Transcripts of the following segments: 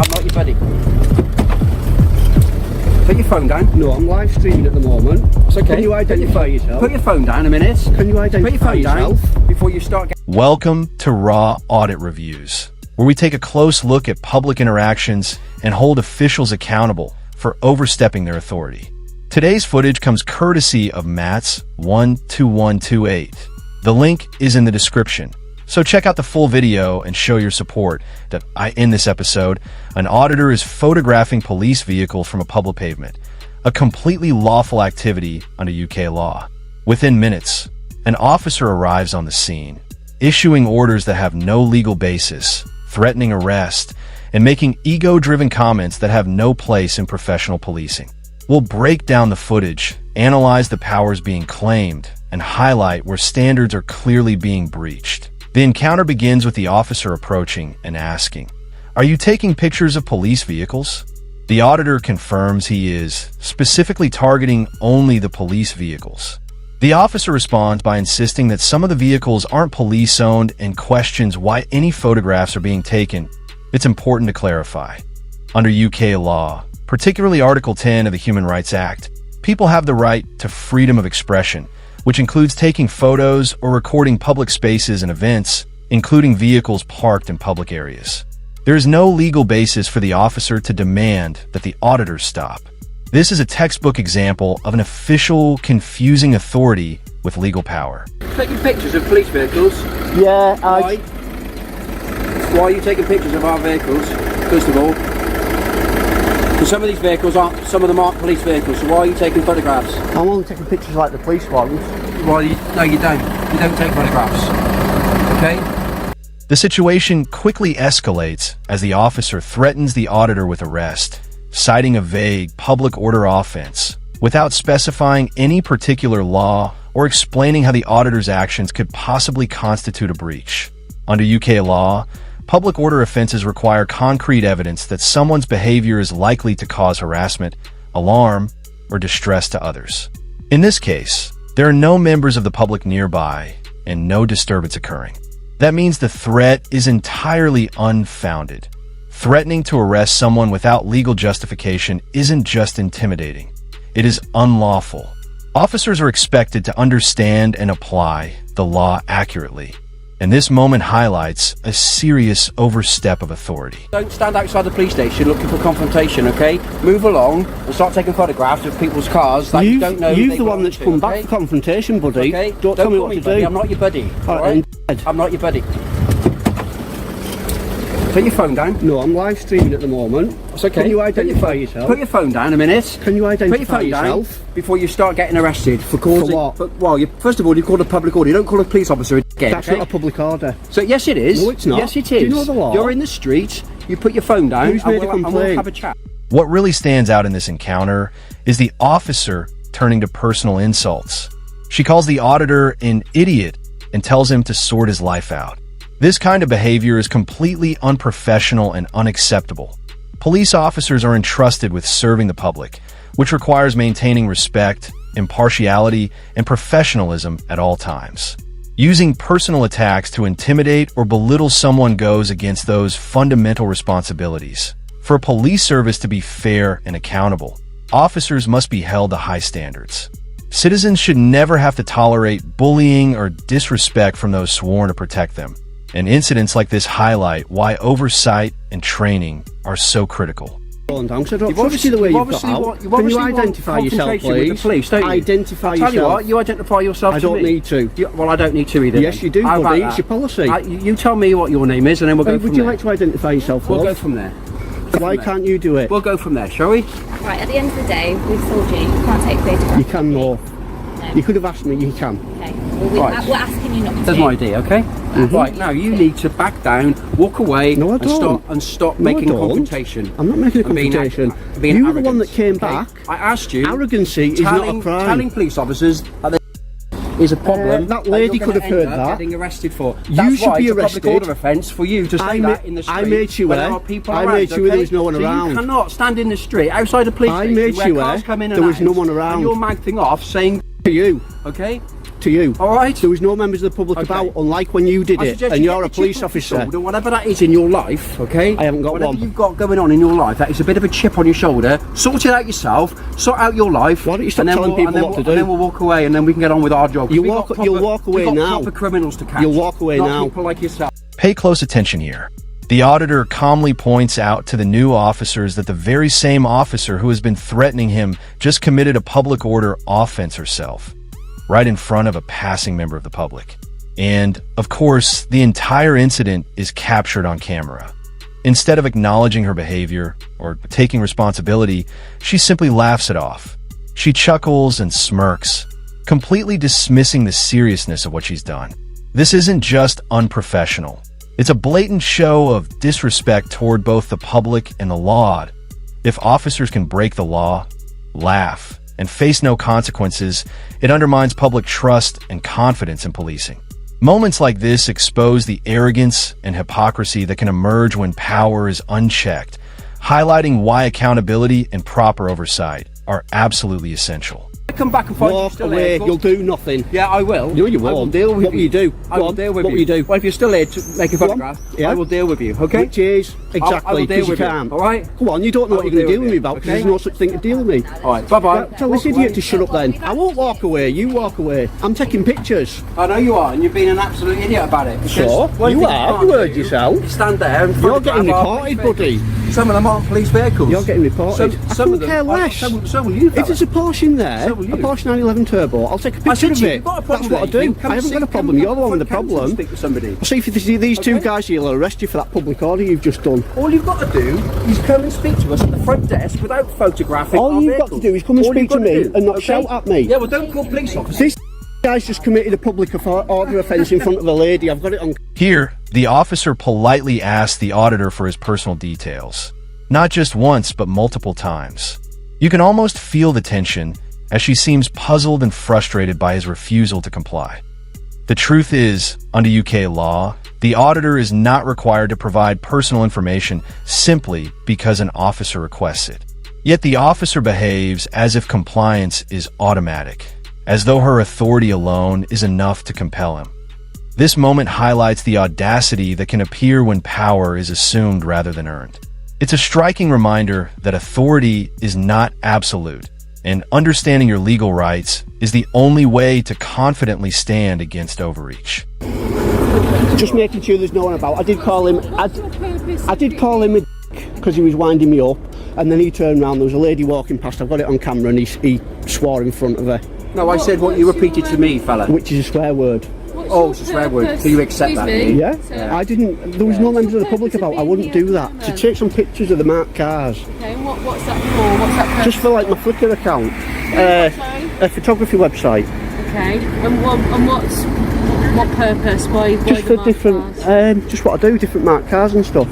I'm not your buddy. Put your phone down. No, I'm live streaming at the moment. It's okay. Can you identify yourself? Put your phone down a minute. Can you identify yourself? Before you start getting... Welcome to Raw Audit Reviews, where we take a close look at public interactions and hold officials accountable for overstepping their authority. Today's footage comes courtesy of Matt's 12128. The link is in the description. So check out the full video and show your support that in this episode, an auditor is photographing police vehicle from a public pavement, a completely lawful activity under UK law. Within minutes, an officer arrives on the scene, issuing orders that have no legal basis, threatening arrest, and making ego-driven comments that have no place in professional policing. We'll break down the footage, analyze the powers being claimed, and highlight where standards are clearly being breached. The encounter begins with the officer approaching and asking, "Are you taking pictures of police vehicles?" The auditor confirms he is, specifically targeting only the police vehicles. The officer responds by insisting that some of the vehicles aren't police-owned and questions why any photographs are being taken. It's important to clarify. Under UK law, particularly Article 10 of the Human Rights Act, people have the right to freedom of expression, which includes taking photos or recording public spaces and events, including vehicles parked in public areas. There is no legal basis for the officer to demand that the auditor stop. This is a textbook example of an official confusing authority with legal power. Taking pictures of police vehicles? Yeah, Why? Why are you taking pictures of our vehicles, first of all? Because some of these vehicles aren't, some of them aren't police vehicles, so why are you taking photographs? I'm only taking pictures like the police ones. No, you don't. You don't take photographs. Okay? The situation quickly escalates as the officer threatens the auditor with arrest, citing a vague public order offense, without specifying any particular law or explaining how the auditor's actions could possibly constitute a breach. Under UK law, public order offenses require concrete evidence that someone's behavior is likely to cause harassment, alarm, or distress to others. In this case, there are no members of the public nearby and no disturbance occurring. That means the threat is entirely unfounded. Threatening to arrest someone without legal justification isn't just intimidating. It is unlawful. Officers are expected to understand and apply the law accurately. And this moment highlights a serious overstep of authority. Don't stand outside the police station looking for confrontation, okay? Move along and start taking photographs of people's cars that you don't know. You're the one that's come back for confrontation, buddy. Okay? Don't tell me what to buddy. do. I'm not your buddy. All right? I'm not your buddy. Put your phone down. No, I'm live streaming at the moment. It's okay. Can you identify yourself? Put your phone down a minute. Can you identify Put your phone yourself? down before you start getting arrested for causing... For what? Well, first of all, you called a public order. You don't call a police officer again. That's not a public order. So yes, it is. No, it's not. Yes, it is. Do you know the law? You're in the street. You put your phone down. Who's made a and we'll complaint? have a chat. What really stands out in this encounter is the officer turning to personal insults. She calls the auditor an idiot and tells him to sort his life out. This kind of behavior is completely unprofessional and unacceptable. Police officers are entrusted with serving the public, which requires maintaining respect, impartiality, and professionalism at all times. Using personal attacks to intimidate or belittle someone goes against those fundamental responsibilities. For a police service to be fair and accountable, officers must be held to high standards. Citizens should never have to tolerate bullying or disrespect from those sworn to protect them. And incidents like this highlight why oversight and training are so critical. Down, I don't trust you the way you've got out. Can you identify yourself, please? With the police, don't you? Identify Tell yourself. you what, you identify yourself. I don't need to. Well, I don't need to either. Yes, you do, How buddy. about It's your policy. You tell me what your name is, and then we'll go from there. Would you like to identify yourself, We'll love? go from there. Why can't you do it? We'll go from there, shall we? Right, at the end of the day, we've told you you can't take photographs. You can, no. No. You could have asked me, you can. Okay. Well, Right. we're asking you not to. That's my idea, okay? Right, now you need to back down, walk away, No, I don't. and stop No, I making a don't. confrontation. I'm not making a I'm being confrontation. being You're the arrogant, one that came okay? back. I asked you. Arrogancy is not a crime. Telling police officers that there is a problem. That lady you're could have gonna heard end up that. Getting arrested for. You That's should why be it's a arrested. public order offence for you to say that in the street. I made sure when there are people I around, made sure there okay? was no one so around. You cannot stand in the street outside a police I station made where sure cars come in and there was out, no one around. And you're mouthing off saying To you. okay. to you. All right. There was no members of the public about, unlike when you did it, and you're a police officer. And whatever that is in your life, okay? I haven't got whatever one. You've got going on in your life, that is a bit of a chip on your shoulder. Sort it out yourself. Sort out your life. Why don't you stop telling people what to do? And then we'll walk away, and then we can get on with our job. You'll walk away we've got now. Proper criminals to catch. You'll walk away not now. People like yourself. Pay close attention here. The auditor calmly points out to the new officers that the very same officer who has been threatening him just committed a public order offense herself, right in front of a passing member of the public. And, of course, the entire incident is captured on camera. Instead of acknowledging her behavior or taking responsibility, she simply laughs it off. She chuckles and smirks, completely dismissing the seriousness of what she's done. This isn't just unprofessional. It's a blatant show of disrespect toward both the public and the law. If officers can break the law, laugh, and face no consequences, it undermines public trust and confidence in policing. Moments like this expose the arrogance and hypocrisy that can emerge when power is unchecked, highlighting why accountability and proper oversight are absolutely essential. Come back and find you Walk still away, here. you'll do nothing. Yeah, I will. No, you won't. I will deal with What will you do? I will deal with what you. will you do? Well, if you're still here to make a photograph, Yeah. I will deal with you, okay? Which is, I will exactly, deal because you with you, can't. all right? Come on, you don't know I what will you're going to deal deal with me about, because okay? there's no such thing to deal with me. All right, bye-bye. Yeah, tell this idiot to shut up then. I won't walk away, you walk away. I'm taking pictures. I know you are, and you've been an absolute idiot about it. So? Because one You thing are, can't you heard do yourself. is stand there and You're getting photograph our reported, police buddy. vehicles. Some of them aren't police vehicles. You're getting reported. I Some of couldn't them, care less. So will you, If fella. there's a Porsche in there, So will you. a Porsche 911 Turbo, I'll take a I picture said of to you, it. you've got a problem That's what I with it. do. Come I haven't see- got a come problem. You're the one with the front council and problem. Speak to somebody. See if these two Okay. guys here will arrest you for that public order you've just done. All you've got to do is come and speak to us at the front desk without photographing All our you've got to vehicles. do is come and All speak you've got to me do, and not okay? shout at me. Yeah, well, don't call police officers. This guy's just committed a public order offence in front of a lady. I've got it on. Here, the officer politely asks the auditor for his personal details. Not just once, but multiple times. You can almost feel the tension as she seems puzzled and frustrated by his refusal to comply. The truth is, under UK law, the auditor is not required to provide personal information simply because an officer requests it. Yet the officer behaves as if compliance is automatic, as though her authority alone is enough to compel him. This moment highlights the audacity that can appear when power is assumed rather than earned. It's a striking reminder that authority is not absolute, and understanding your legal rights is the only way to confidently stand against overreach. Just making sure there's no one about. I did call him. I did call him a because he was winding me up, and then he turned around. There was a lady walking past. I've got it on camera, and he swore in front of her, No, I said what you repeated to me, fella. which is a swear word. Oh, it's a swear word. So you accept that, do you? Yeah, I didn't. There was no members of the public about. I wouldn't do that. To take some pictures of the marked cars, Okay, and what's that for? What's that for? just for like my Flickr account, a photography website. Okay, and what purpose? Why Just the for different, marked just what I do, different marked cars and stuff.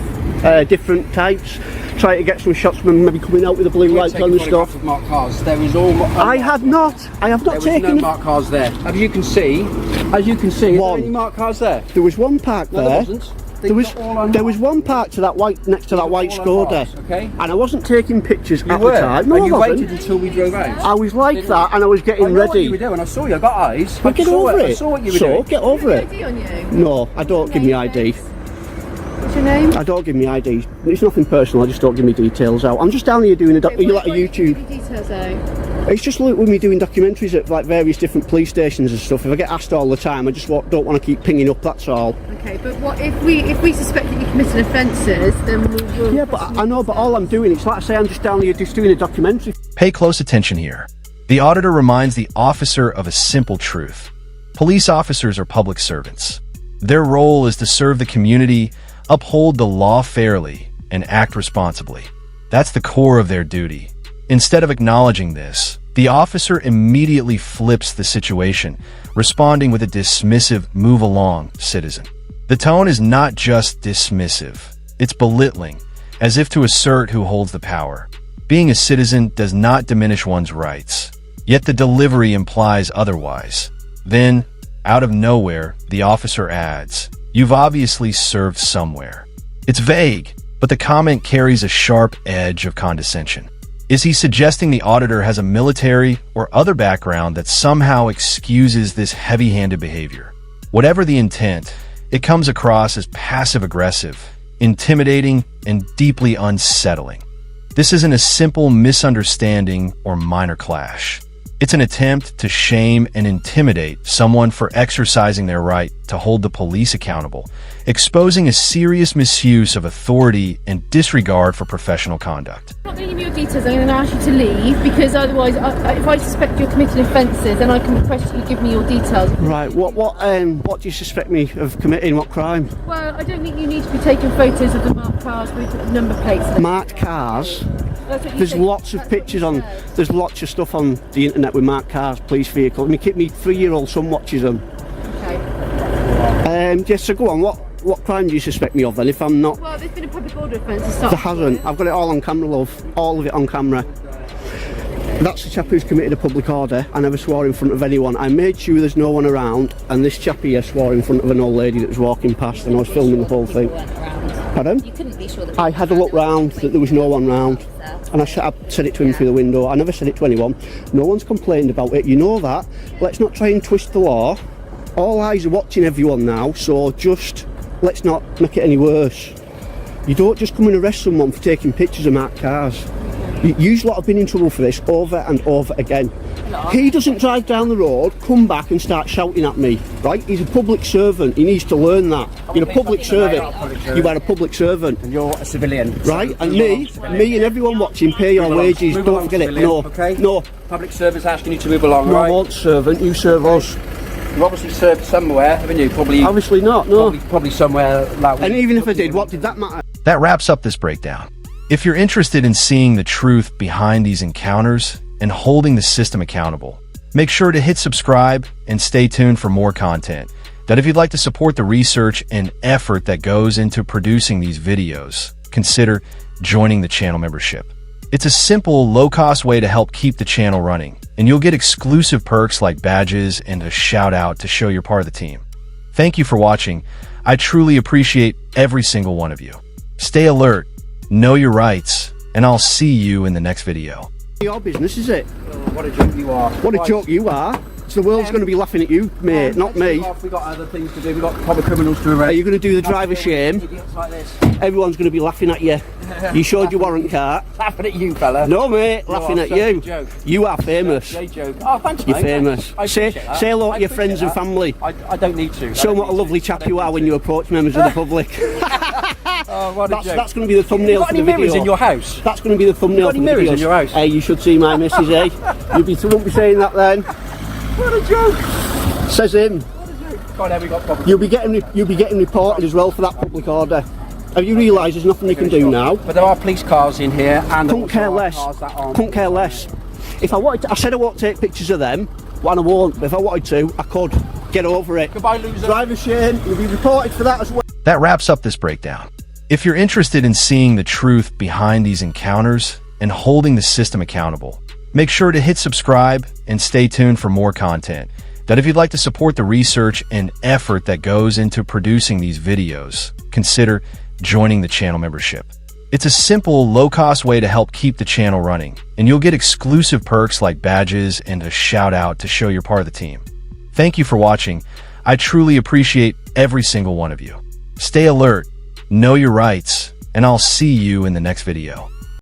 Different types. Try to get some shots of them maybe coming out with the blue lights on and stuff. Of marked cars. There is all. I have not. I have not There was no taken. marked cars there. As you can see, is there One. any marked cars there? There was one parked No, there. there wasn't. There was one parked to that white next to that white all Skoda. unmarked, okay. And I wasn't taking pictures You at were. the time. No, and I you wasn't. waited until we drove out. I was like that, and I was I getting know what ready. you were doing. I saw you. I got eyes. But get over it. I saw what you were so doing. get over it. ID on you? No, I don't give me ID. What's your name? I don't give me ID. It's nothing personal. I just don't give me details out. I'm just down here doing are you like a YouTube? Give me details out. It's just like with me doing documentaries at like various different police stations and stuff. If I get asked all the time, I just don't want to keep pinging up. That's all. Okay, but what if we suspect that you committed offences? Then we'll Yeah, but I know. But all I'm doing, it's like I say, I'm just down here just doing a documentary. Pay close attention here. The auditor reminds the officer of a simple truth. Police officers are public servants. Their role is to serve the community, uphold the law fairly, and act responsibly. That's the core of their duty. Instead of acknowledging this, the officer immediately flips the situation, responding with a dismissive "move along, citizen." The tone is not just dismissive, it's belittling, as if to assert who holds the power. Being a citizen does not diminish one's rights, yet the delivery implies otherwise. Then, out of nowhere, the officer adds, "You've obviously served somewhere." It's vague, but the comment carries a sharp edge of condescension. Is he suggesting the auditor has a military or other background that somehow excuses this heavy-handed behavior? Whatever the intent, it comes across as passive-aggressive, intimidating, and deeply unsettling. This isn't a simple misunderstanding or minor clash. It's an attempt to shame and intimidate someone for exercising their right to hold the police accountable, exposing a serious misuse of authority and disregard for professional conduct. I'm not going to give you your details. I'm going to ask you to leave because otherwise, if I suspect you're committing offences, then I can request you give me your details. Right. What do you suspect me of committing? What crime? Well, I don't think you need to be taking photos of the marked cars with number plates. Marked cars? That's what you There's said. lots of pictures on. There's lots of stuff on the internet with marked cars, police vehicles. My 3-year-old son watches them. Okay. Yes. So go on. What crime do you suspect me of then? If I'm not, Well, there's been a public order offence. there hasn't. I've got it all on camera, love. All of it on camera. That's the chap who's committed a public order. I never swore in front of anyone. I made sure there's no one around, and this chap here swore in front of an old lady that was walking past, and I was filming the whole thing. Pardon? You couldn't be sure that I had a look round that there was no one round, and I said it to him through the window. I never said it to anyone. No one's complained about it. You know that. Let's not try and twist the law. All eyes are watching everyone now, so just let's not make it any worse. You don't just come and arrest someone for taking pictures of marked cars. You lot have been in trouble for this over and over again. He doesn't drive down the road, come back and start shouting at me, right? He's a public servant, he needs to learn that. You're a public servant, you are a public servant. And you're a civilian. Right, and me and everyone watching pay your wages, Move don't along, forget it, civilian, no, okay? no. Public service asking you to move along, No, I right? won't servant, you serve us. You obviously served somewhere, haven't you? Probably Obviously not, no. probably somewhere like. And even if I did, what did that matter? That wraps up this breakdown. If you're interested in seeing the truth behind these encounters and holding the system accountable, make sure to hit subscribe and stay tuned for more content. That if you'd like to support the research and effort that goes into producing these videos, consider joining the channel membership. It's a simple, low-cost way to help keep the channel running, and you'll get exclusive perks like badges and a shout-out to show you're part of the team. Thank you for watching. I truly appreciate every single one of you. Stay alert, know your rights, and I'll see you in the next video. Your business, is it? What a joke you are. What a joke you are. So the world's going to be laughing at you, mate, not me. We've got other things to do. We've got proper criminals to arrest. Are you going to do the driver shame? Idiots like this. Everyone's going to be laughing at you. You showed your warrant card. Laughing at you, fella. No, mate, laughing are at such a you. joke. You are famous. Great joke. Oh, thanks, You're mate. famous. I Say appreciate that. hello to I your appreciate friends and that. family. I don't need to. Show them what a lovely chap you are when you approach members of the public. Oh, what a joke. That's going to be the thumbnail Got for any the video. mirrors in your house? That's going to be the thumbnail got for any the mirrors video. in your house? Hey, you should see my missus, eh? You won't be saying that then. What a joke. Says him. God, there we got proper. You'll be getting reported as well for that public order. Have you realised there's nothing you can do now? But there are police cars in here, and Couldn't also care are less. cars that aren't. Couldn't care less. If I wanted to, I said I won't take pictures of them, and I won't. But if I wanted to, I could. Get over it. Goodbye, loser. Driver shame. You'll be reported for that as well. That wraps up this breakdown. If you're interested in seeing the truth behind these encounters and holding the system accountable, make sure to hit subscribe and stay tuned for more content. That if you'd like to support the research and effort that goes into producing these videos, consider joining the channel membership. It's a simple, low-cost way to help keep the channel running, and you'll get exclusive perks like badges and a shout-out to show you're part of the team. Thank you for watching. I truly appreciate every single one of you. Stay alert, know your rights, and I'll see you in the next video.